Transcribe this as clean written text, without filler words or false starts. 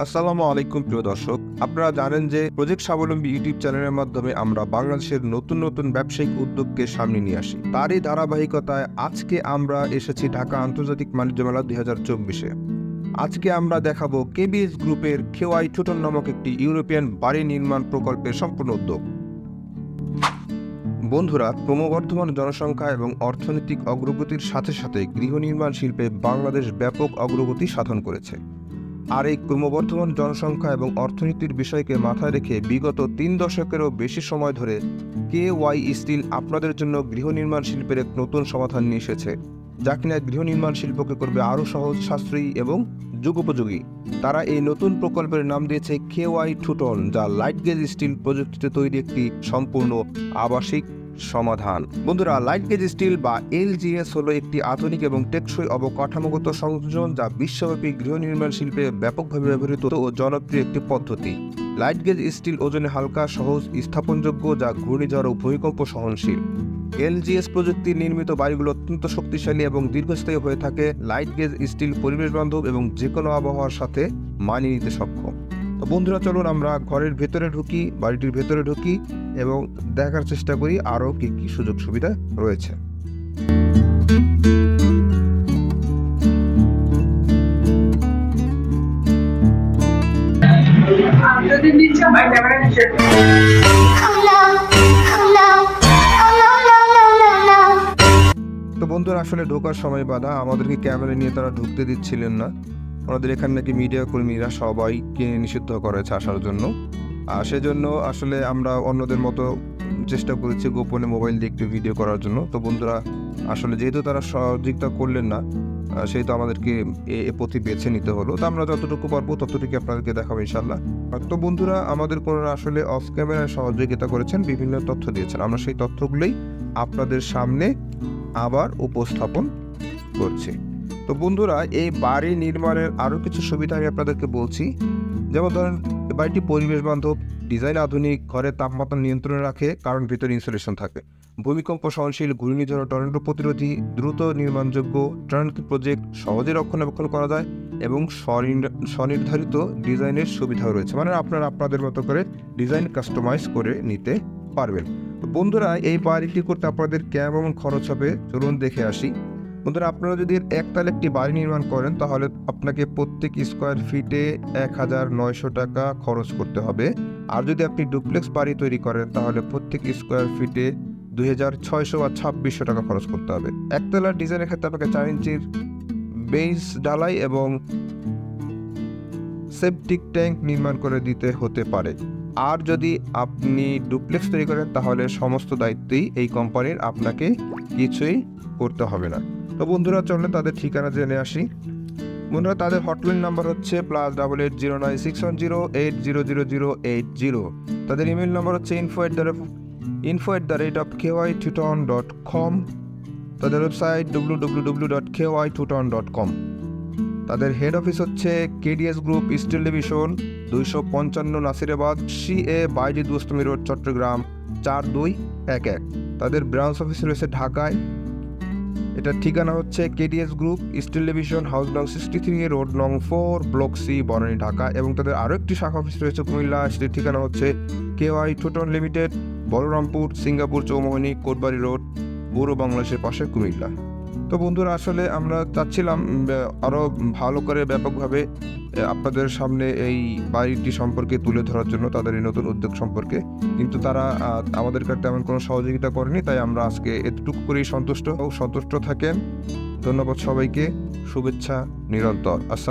আসসালামু আলাইকুম প্রিয় দর্শক, আপনারা জানেন যে প্রজেক্ট স্বাবলম্বী ইউটিউব চ্যানেলের মাধ্যমে আমরা বাংলাদেশের নতুন নতুন ব্যবসায়িক উদ্যোগকে সামনে নিয়ে আসি। তারই ধারাবাহিকতায় আজকে আমরা এসেছি ঢাকা আন্তর্জাতিক বাণিজ্য মেলা 2024-এ। আজকে আমরা দেখাবো কেবিএস গ্রুপের খোয়াই টুটন নামক একটি ইউরোপিয়ান বাড়ি নির্মাণ প্রকল্পের সম্পূর্ণ উদ্যোগ। বন্ধুরা, ক্রমবর্ধমান জনসংখ্যা এবং অর্থনৈতিক অগ্রগতির সাথে সাথে গৃহ নির্মাণ শিল্পে বাংলাদেশ ব্যাপক অগ্রগতি সাধন করেছে। আর এই ক্রমবর্ধমান জনসংখ্যা এবং অর্থনীতির বিষয়কে মাথায় রেখে বিগত 3 দশকেরও বেশি সময় ধরে KY স্টিল আপনাদের জন্য গৃহ নির্মাণ শিল্পের এক নতুন সমাধান নিয়ে এসেছে, যা কিনা গৃহ নির্মাণ শিল্পকে করবে আরও সহজ, সাশ্রয়ী এবং যুগোপযোগী। তারা এই নতুন প্রকল্পের নাম দিয়েছে KY টুটন, যা লাইট গেজ স্টিল প্রযুক্তিতে তৈরি একটি সম্পূর্ণ আবাসিক সমাধান। বন্ধুরা, লাইট গেজ স্টিল বা LGS হলো একটি আধুনিক এবং টেকসই অবকাঠামোগত সংযোজন, যা বিশ্বব্যাপী গৃহ নির্মাণ শিল্পে ব্যাপকভাবে ব্যবহৃত ও জনপ্রিয় একটি পদ্ধতি। লাইট গেজ স্টিল ওজনে হালকা, সহজ, স্থাপনযোগ্য, যা ঘূর্ণিঝড় ও ভূমিকম্প সহনশীল। LGS প্রযুক্তির নির্মিত বাড়িগুলো অত্যন্ত শক্তিশালী এবং দীর্ঘস্থায়ী হয়ে থাকে। লাইট গেজ স্টিল পরিবেশ বান্ধব এবং যে কোনো আবহাওয়ার সাথে মানিয়ে নিতে সক্ষম। তো বন্ধুরা, চলুন আমরা ঘরের ভেতরে ঢুকি, বাড়িটির ভেতরে ঢুকি এবং দেখার চেষ্টা করি আরও কি কি সুযোগ সুবিধা রয়েছে। তো বন্ধুরা, আসলে ঢোকার সময় বাধা, আমাদেরকে ক্যামেরা নিয়ে তারা ঢুকতে দিচ্ছিলেন না। আমাদের এখানে নাকি মিডিয়া কর্মীরা সবাইকে নিষিদ্ধ করেছে আসার জন্য, আর সেজন্য আসলে আমরা অন্যদের মতো চেষ্টা করেছি গোপনে মোবাইল দিয়ে একটু ভিডিও করার জন্য। তো বন্ধুরা, আসলে যেহেতু তারা সহযোগিতা করলেন না, সেহেতু আমাদেরকে এ পথে বেছে নিতে হলো। তো আমরা যতটুকু পারবো ততটুকু আপনাদেরকে দেখাবো ইনশাল্লাহ। তো বন্ধুরা, আমাদের কোনো আসলে অফ ক্যামেরায় সহযোগিতা করেছেন, বিভিন্ন তথ্য দিয়েছেন, আমরা সেই তথ্যগুলোই আপনাদের সামনে আবার উপস্থাপন করছি। তো বন্ধুরা, এই বাড়ি নির্মাণের আরও কিছু সুবিধা আমি আপনাদেরকে বলছি। যেমন ধরেন, বাড়িটি পরিবেশ বান্ধব, ডিজাইন আধুনিক, ঘরের তাপমাত্রা নিয়ন্ত্রণে রাখে কারণ ভিতরে ইনসুলেশন থাকে, ভূমিকম্প সহনশীল, ঘূর্ণিঝড় টর্নেডো প্রতিরোধী, দ্রুত নির্মাণযোগ্য, টার্নকি প্রজেক্ট, সহজে রক্ষণাবেক্ষণ করা যায় এবং স্বনির্ধারিত ডিজাইনের সুবিধাও রয়েছে। মানে আপনারা আপনাদের মতো করে ডিজাইন কাস্টমাইজ করে নিতে পারবেন। তো বন্ধুরা, এই বাড়িটি করতে আপনাদের কেমন খরচ হবে চলুন দেখে আসি। বন্ধুরা, আপনারা যদি একতলা একটি বাড়ি নির্মাণ করেন তাহলে আপনাকে প্রত্যেক স্কোয়ার ফিটে 1900 টাকা খরচ করতে হবে। আর যদি আপনি ডুপ্লেক্স বাড়ি তৈরি করেন তাহলে প্রত্যেক স্কোয়ার ফিটে 2600 বা 2600 টাকা খরচ করতে হবে। একতলার ডিজাইনের ক্ষেত্রে আপনাকে 4 ইঞ্চির বেস ঢালাই এবং সেপটিক ট্যাঙ্ক নির্মাণ করে দিতে হতে পারে। আর যদি আপনি ডুপ্লেক্স তৈরি করেন তাহলে সমস্ত দায়িত্বই এই কোম্পানির, আপনাকে কিছুই করতে হবে না। তো বন্ধুরা, চলুন তাদের ঠিকানা জেনে আসি। বন্ধুরা, তাদের হটলাইন নাম্বার হচ্ছে +880961080080। তাদের ইমেল নাম্বার হচ্ছে info@khoytuton.com। তাদের ওয়েবসাইট www.khoytuton.com। তাদের হেড অফিস হচ্ছে KDS group steel division, 255 Nasirabad, CA Bayazid Bostami road, Chittagong 4211। তাদের ব্রাঞ্চ অফিস রয়েছে ঢাকায়। এটার ঠিকানা হচ্ছে KDS group steel division, house নং 63, রোড নং 4, ব্লক C, বনানী, ঢাকা। এবং তাদের আরও একটি শাখা অফিস রয়েছে কুমিল্লা। সেটির ঠিকানা হচ্ছে KY টুটন limited, Balrampur, Singapore Chaumohani, Kotbari road, পুরো বাংলাদেশের পাশে, কুমিল্লা। তো বন্ধুরা, আসলে আমরা চাচ্ছিলাম আরও ভালো করে ব্যাপকভাবে আপনাদের সামনে এই বাড়িটি সম্পর্কে তুলে ধরার জন্য, তাদের এই নতুন উদ্যোগ সম্পর্কে, কিন্তু তারা আমাদেরকে তেমন কোনো সহযোগিতা করেনি। তাই আমরা আজকে এতটুকু করেই সন্তুষ্ট থাকেন। ধন্যবাদ সবাইকে, শুভেচ্ছা নিরন্তর। আসসালাম।